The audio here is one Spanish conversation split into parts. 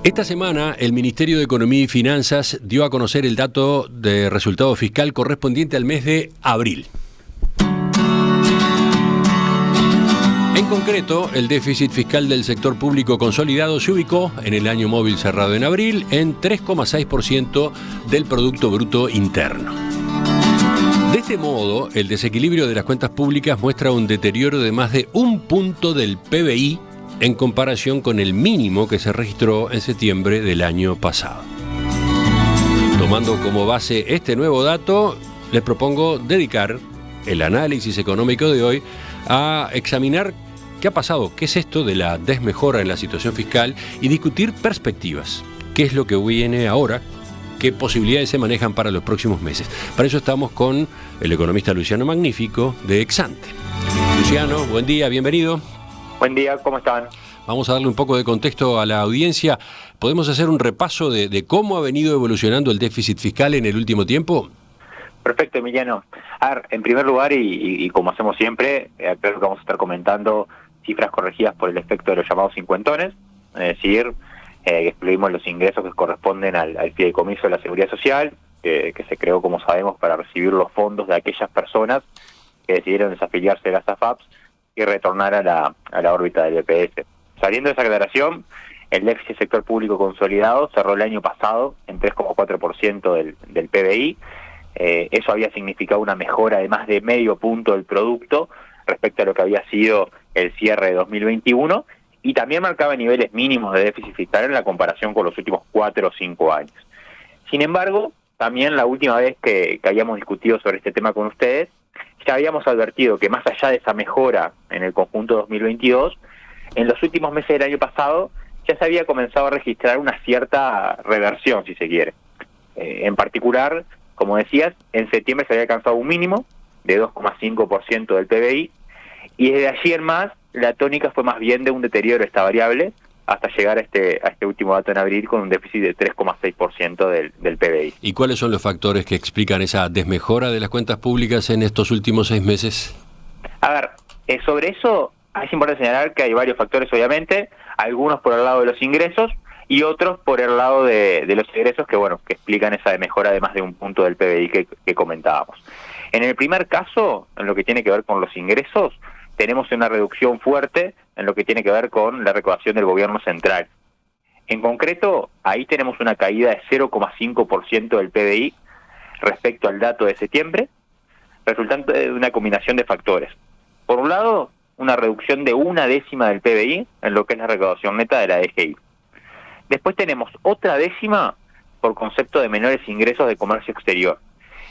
Esta semana, el Ministerio de Economía y Finanzas dio a conocer el dato de resultado fiscal correspondiente al mes de abril. En concreto, el déficit fiscal del sector público consolidado se ubicó en el año móvil cerrado en abril en 3,6% del Producto Bruto Interno. De este modo, el desequilibrio de las cuentas públicas muestra un deterioro de más de 1 punto del PBI en comparación con el mínimo que se registró en septiembre del año pasado. Tomando como base este nuevo dato, les propongo dedicar el análisis económico de hoy a examinar qué ha pasado, qué es esto de la desmejora en la situación fiscal y discutir perspectivas. ¿Qué es lo que viene ahora? ¿Qué posibilidades se manejan para los próximos meses? Para eso estamos con el economista Luciano Magnífico de Exante. Luciano, buen día, bienvenido. Buen día, ¿cómo están? Vamos a darle un poco de contexto a la audiencia. ¿Podemos hacer un repaso de cómo ha venido evolucionando el déficit fiscal en el último tiempo? Perfecto, Emiliano. A ver, en primer lugar, y como hacemos siempre, creo que vamos a estar comentando cifras corregidas por el efecto de los llamados cincuentones, es decir, que excluimos los ingresos que corresponden al fideicomiso de la Seguridad Social, que se creó, como sabemos, para recibir los fondos de aquellas personas que decidieron desafiliarse de las AFAPs y retornar a la órbita del BPS. Saliendo de esa aclaración, el déficit sector público consolidado cerró el año pasado en 3,4% del PBI. Eso había significado una mejora de más de medio punto del producto respecto a lo que había sido el cierre de 2021 y también marcaba niveles mínimos de déficit fiscal en la comparación con los últimos 4 o 5 años. Sin embargo, también la última vez que habíamos discutido sobre este tema con ustedes, ya habíamos advertido que más allá de esa mejora en el conjunto 2022, en los últimos meses del año pasado ya se había comenzado a registrar una cierta reversión, si se quiere. En particular, como decías, en septiembre se había alcanzado un mínimo de 2,5% del PBI y desde allí en más la tónica fue más bien de un deterioro de esta variable hasta llegar a este último dato en abril con un déficit de 3,6% del PBI. ¿Y cuáles son los factores que explican esa desmejora de las cuentas públicas en estos últimos 6 meses? A ver, sobre eso es importante señalar que hay varios factores, obviamente, algunos por el lado de los ingresos y otros por el lado de los egresos que explican esa mejora de más de 1 punto del PBI que comentábamos. En el primer caso, en lo que tiene que ver con los ingresos, tenemos una reducción fuerte en lo que tiene que ver con la recaudación del gobierno central. En concreto, ahí tenemos una caída de 0,5% del PBI respecto al dato de septiembre, resultante de una combinación de factores. Por un lado, una reducción de 1/10 del PBI en lo que es la recaudación neta de la DGI. Después tenemos otra décima por concepto de menores ingresos de comercio exterior.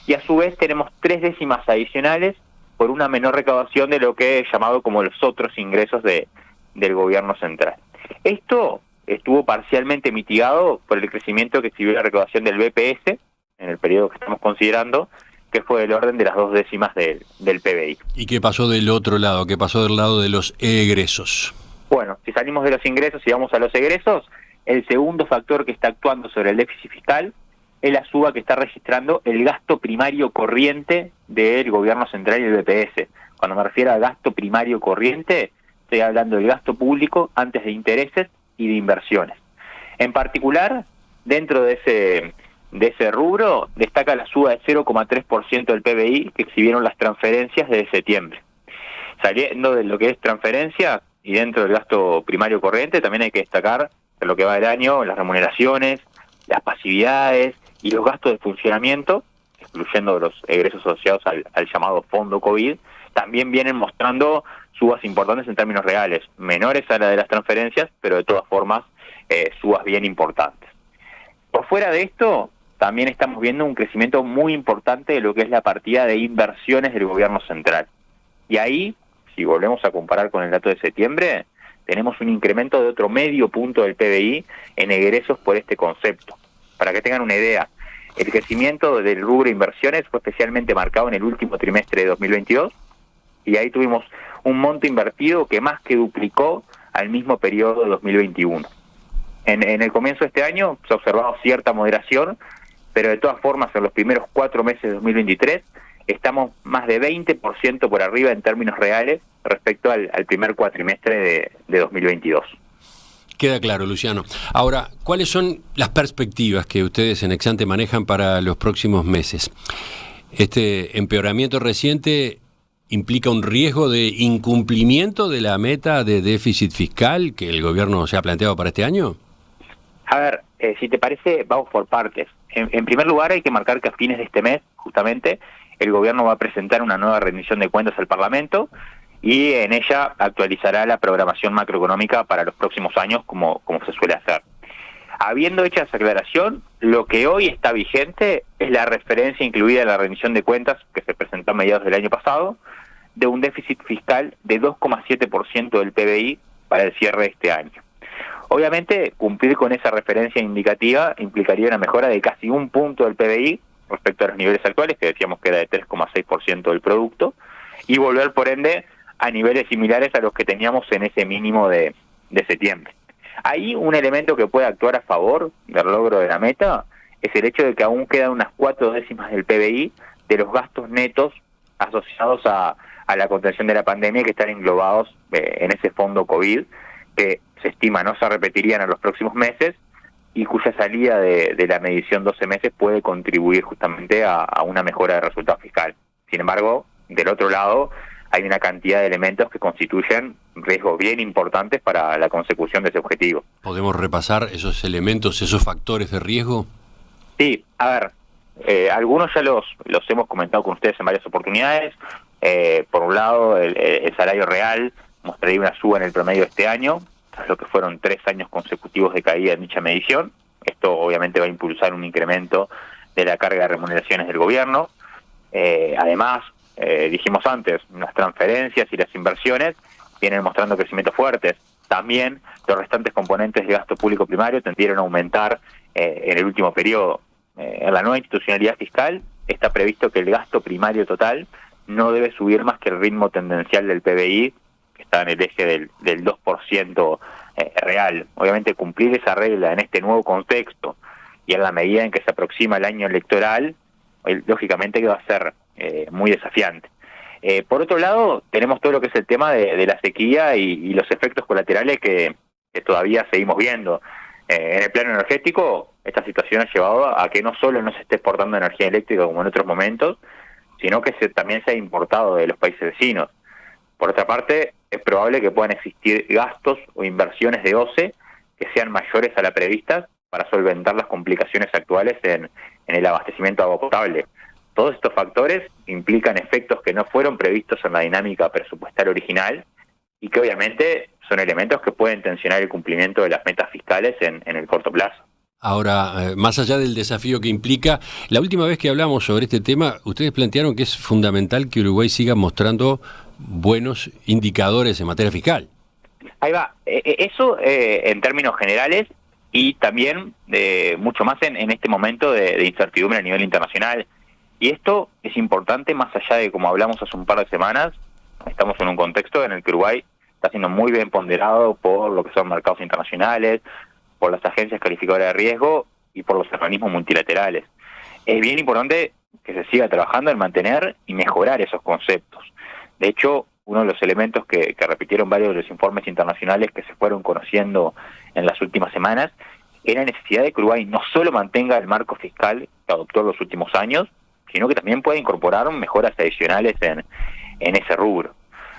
Y a su vez tenemos 3 décimas adicionales por una menor recaudación de lo que he llamado como los otros ingresos del gobierno central. Esto estuvo parcialmente mitigado por el crecimiento que exhibió la recaudación del BPS en el periodo que estamos considerando, que fue del orden de las 2 décimas del PBI. ¿Y qué pasó del otro lado? ¿Qué pasó del lado de los egresos? Bueno, si salimos de los ingresos y vamos a los egresos, el segundo factor que está actuando sobre el déficit fiscal es la suba que está registrando el gasto primario corriente del gobierno central y el BPS. Cuando me refiero a gasto primario corriente, estoy hablando del gasto público antes de intereses y de inversiones. En particular, dentro de ese rubro, destaca la suba de 0,3% del PBI que exhibieron las transferencias desde septiembre. Saliendo de lo que es transferencia y dentro del gasto primario corriente, también hay que destacar en lo que va del año, las remuneraciones, las pasividades y los gastos de funcionamiento, excluyendo los egresos asociados al llamado fondo COVID, también vienen mostrando subas importantes en términos reales, menores a la de las transferencias, pero de todas formas subas bien importantes. Por fuera de esto, también estamos viendo un crecimiento muy importante de lo que es la partida de inversiones del gobierno central. Y ahí, si volvemos a comparar con el dato de septiembre, tenemos un incremento de otro medio punto del PBI en egresos por este concepto. Para que tengan una idea, el crecimiento del rubro inversiones fue especialmente marcado en el último trimestre de 2022 y ahí tuvimos un monto invertido que más que duplicó al mismo periodo de 2021. En el comienzo de este año se ha observado cierta moderación, pero de todas formas en los primeros 4 meses de 2023 estamos más de 20% por arriba en términos reales respecto al primer cuatrimestre de 2022. Queda claro, Luciano. Ahora, ¿cuáles son las perspectivas que ustedes en Exante manejan para los próximos meses? Este empeoramiento reciente implica un riesgo de incumplimiento de la meta de déficit fiscal que el gobierno se ha planteado para este año. A ver, si te parece, vamos por partes. En primer lugar, hay que marcar que a fines de este mes, justamente, el gobierno va a presentar una nueva rendición de cuentas al Parlamento y en ella actualizará la programación macroeconómica para los próximos años, como se suele hacer. Habiendo hecho esa aclaración, lo que hoy está vigente es la referencia incluida en la rendición de cuentas que se presentó a mediados del año pasado, de un déficit fiscal de 2,7% del PBI para el cierre de este año. Obviamente, cumplir con esa referencia indicativa implicaría una mejora de casi 1 punto del PBI respecto a los niveles actuales, que decíamos que era de 3,6% del producto, y volver, por ende, a niveles similares a los que teníamos en ese mínimo de septiembre. Ahí un elemento que puede actuar a favor del logro de la meta es el hecho de que aún quedan unas 4 décimas del PBI de los gastos netos asociados a la contención de la pandemia que están englobados en ese fondo COVID, que se estima no se repetirían en los próximos meses y cuya salida de la medición 12 meses puede contribuir justamente a una mejora de resultado fiscal. Sin embargo, del otro lado, hay una cantidad de elementos que constituyen riesgos bien importantes para la consecución de ese objetivo. ¿Podemos repasar esos elementos, esos factores de riesgo? Sí, a ver, algunos ya los hemos comentado con ustedes en varias oportunidades. Por un lado, el salario real mostraría una suba en el promedio de este año, tras lo que fueron 3 años consecutivos de caída en dicha medición. Esto obviamente va a impulsar un incremento de la carga de remuneraciones del gobierno. Además, dijimos antes, las transferencias y las inversiones vienen mostrando crecimientos fuertes. También los restantes componentes de gasto público primario tendieron a aumentar en el último periodo. En la nueva institucionalidad fiscal está previsto que el gasto primario total no debe subir más que el ritmo tendencial del PBI, que está en el eje del 2% real. Obviamente cumplir esa regla en este nuevo contexto y en la medida en que se aproxima el año electoral, lógicamente que va a ser muy desafiante. Por otro lado, tenemos todo lo que es el tema de la sequía y los efectos colaterales que todavía seguimos viendo. En el plano energético, esta situación ha llevado a que no solo no se esté exportando energía eléctrica como en otros momentos, sino que también se ha importado de los países vecinos. Por otra parte, es probable que puedan existir gastos o inversiones de OCE que sean mayores a la prevista para solventar las complicaciones actuales en el abastecimiento de agua potable. Todos estos factores implican efectos que no fueron previstos en la dinámica presupuestaria original y que obviamente son elementos que pueden tensionar el cumplimiento de las metas fiscales en el corto plazo. Ahora, más allá del desafío que implica, la última vez que hablamos sobre este tema, ustedes plantearon que es fundamental que Uruguay siga mostrando buenos indicadores en materia fiscal. Ahí va. Eso en términos generales y también mucho más en este momento de incertidumbre a nivel internacional. Y esto es importante más allá de, como hablamos hace un par de semanas, estamos en un contexto en el que Uruguay está siendo muy bien ponderado por lo que son mercados internacionales, por las agencias calificadoras de riesgo y por los organismos multilaterales. Es bien importante que se siga trabajando en mantener y mejorar esos conceptos. De hecho, uno de los elementos que repitieron varios de los informes internacionales que se fueron conociendo en las últimas semanas es la necesidad de que Uruguay no solo mantenga el marco fiscal que adoptó en los últimos años, sino que también pueda incorporar mejoras adicionales en ese rubro.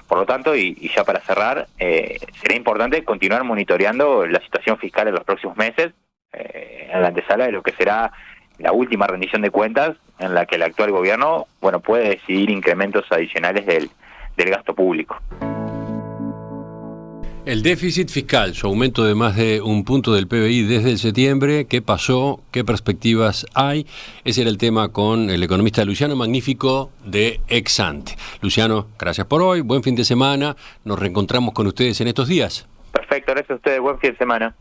Por lo tanto, y ya para cerrar, será importante continuar monitoreando la situación fiscal en los próximos meses, en la antesala de lo que será la última rendición de cuentas, en la que el actual gobierno puede decidir incrementos adicionales del gasto público. El déficit fiscal, su aumento de más de 1 punto del PBI desde el septiembre, ¿qué pasó? ¿Qué perspectivas hay? Ese era el tema con el economista Luciano Magnífico de Exante. Luciano, gracias por hoy, buen fin de semana, nos reencontramos con ustedes en estos días. Perfecto, gracias a ustedes, buen fin de semana.